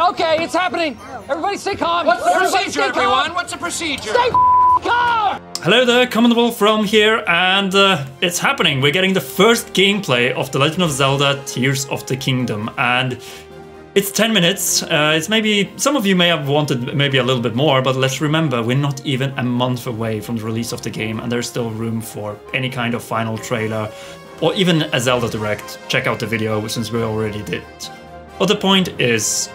Okay, it's happening. Everybody stay calm. What's the procedure, everyone? What's the procedure? Stay calm! Hello there, Common from here, and it's happening. We're getting the first gameplay of The Legend of Zelda Tears of the Kingdom, and it's 10 minutes. It's maybe, some of you may have wanted maybe a little bit more, but let's remember, we're not even a month away from the release of the game, and there's still room for any kind of final trailer, or even a Zelda Direct. Check out the video, since we already did. But the point is,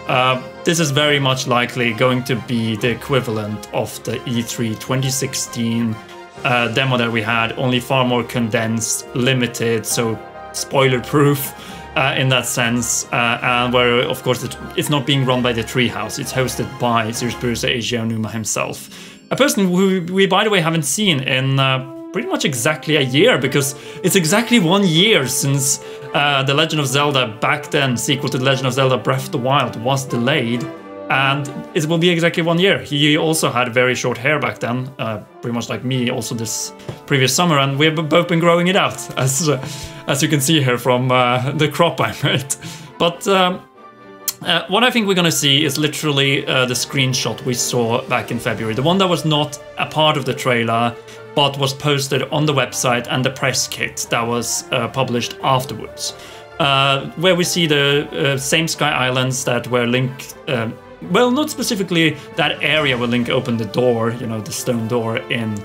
this is very much likely going to be the equivalent of the E3 2016 demo that we had, only far more condensed, limited, so spoiler-proof in that sense, and where, of course, it's not being run by the Treehouse, it's hosted by Series producer Eiji Aonuma himself. A person who we, by the way, haven't seen in pretty much exactly a year, because it's exactly 1 year since The Legend of Zelda, back then, sequel to The Legend of Zelda Breath of the Wild, was delayed, and it will be exactly 1 year. He also had very short hair back then, pretty much like me also this previous summer, and we've both been growing it out, as you can see here from the crop I made. But what I think we're gonna see is literally the screenshot we saw back in February, the one that was not a part of the trailer, but was posted on the website, and the press kit that was published afterwards, where we see the same Sky Islands that where Link, well, not specifically that area where Link opened the door, you know, the stone door in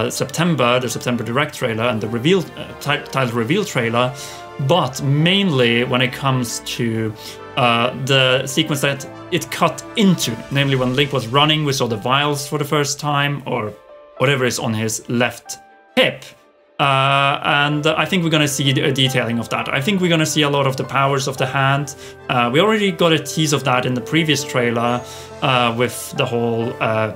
September, the September Direct trailer and the reveal title reveal trailer, but mainly when it comes to the sequence that it cut into, namely when Link was running, we saw the vials for the first time, or whatever is on his left hip. And I think we're going to see a detailing of that. I think we're going to see a lot of the powers of the hand. We already got a tease of that in the previous trailer with the whole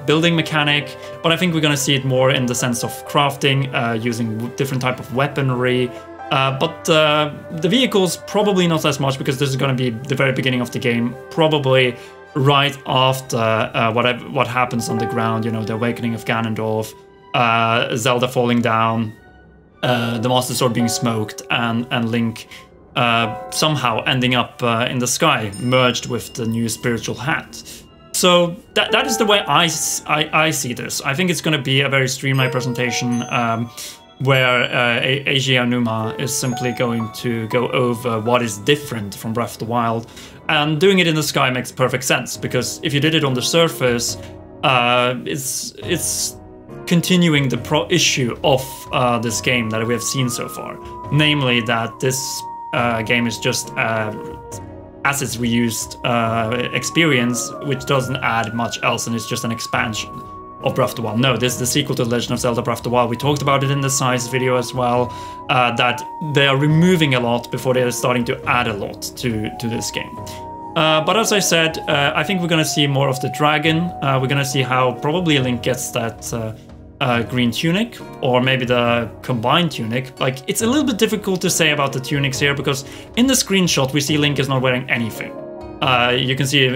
building mechanic, but I think we're going to see it more in the sense of crafting, using different type of weaponry. But the vehicles, probably not as much, because this is going to be the very beginning of the game, probably right after what happens on the ground, you know, the awakening of Ganondorf, Zelda falling down, the Master Sword being smoked, and Link somehow ending up in the sky, merged with the new spiritual hat. So that is the way I see this. I think it's going to be a very streamlined presentation, where Eiji Aonuma is simply going to go over what is different from Breath of the Wild, and doing it in the sky makes perfect sense, because if you did it on the surface, it's continuing the issue of this game that we have seen so far, namely that this game is just assets reused experience, which doesn't add much else, and it's just an expansion of Breath of the Wild. No, this is the sequel to The Legend of Zelda Breath of the Wild. We talked about it in the size video as well, that they are removing a lot before they are starting to add a lot to this game. But as I said, I think we're going to see more of the dragon. We're going to see how probably Link gets that green tunic, or maybe the combined tunic. Like, it's a little bit difficult to say about the tunics here, because in the screenshot we see Link is not wearing anything. You can see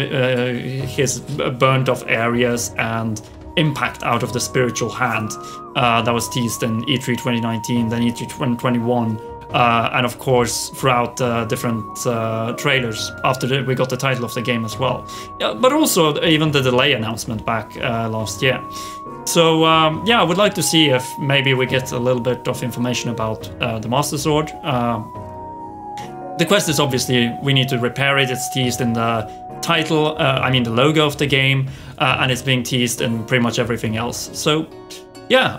his burnt off areas and impact out of the spiritual hand that was teased in E3 2019, then E3 2021, and of course throughout different trailers after we got the title of the game as well. But also even the delay announcement back last year. So yeah, I would like to see if maybe we get a little bit of information about the Master Sword. The quest is obviously we need to repair it. It's teased in the title, I mean the logo of the game, and it's being teased in pretty much everything else. So yeah,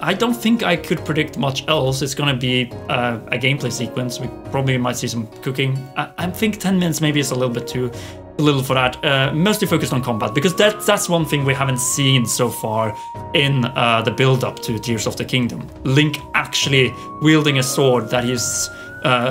I don't think I could predict much else. It's gonna be a gameplay sequence. We probably might see some cooking. I think 10 minutes maybe is a little bit too little for that. Mostly focused on combat, because that's one thing we haven't seen so far in the build-up to Tears of the Kingdom. Link actually wielding a sword that he's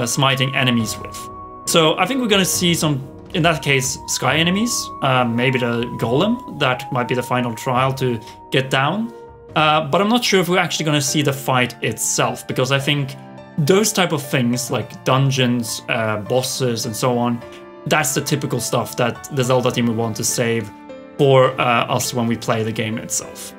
smiting enemies with. So I think we're gonna see some, in that case, sky enemies, maybe the golem, that might be the final trial to get down. But I'm not sure if we're actually gonna see the fight itself, because I think those type of things, like dungeons, bosses and so on, that's the typical stuff that the Zelda team would want to save for us when we play the game itself.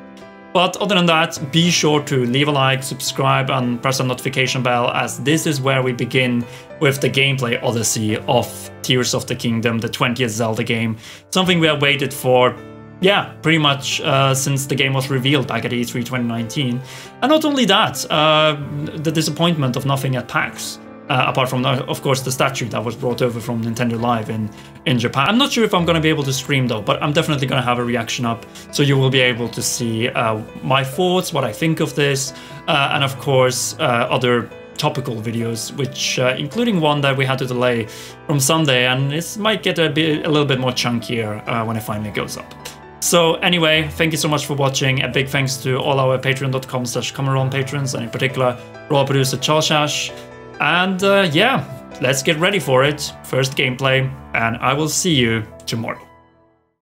But other than that, be sure to leave a like, subscribe, and press the notification bell, as this is where we begin with the gameplay odyssey of Tears of the Kingdom, the 20th Zelda game. Something we have waited for, yeah, pretty much since the game was revealed back at E3 2019. And not only that, the disappointment of nothing at PAX. Apart from, of course, the statue that was brought over from Nintendo Live in Japan. I'm not sure if I'm going to be able to stream though, but I'm definitely going to have a reaction up, so you will be able to see my thoughts, what I think of this, and of course other topical videos, which including one that we had to delay from Sunday, and it might get a little bit more chunkier when it finally goes up. So anyway, thank you so much for watching. A big thanks to all our patreon.com/Comeron patrons, and in particular, Royal Producer Charles. And yeah, let's get ready for it. First gameplay, and I will see you tomorrow.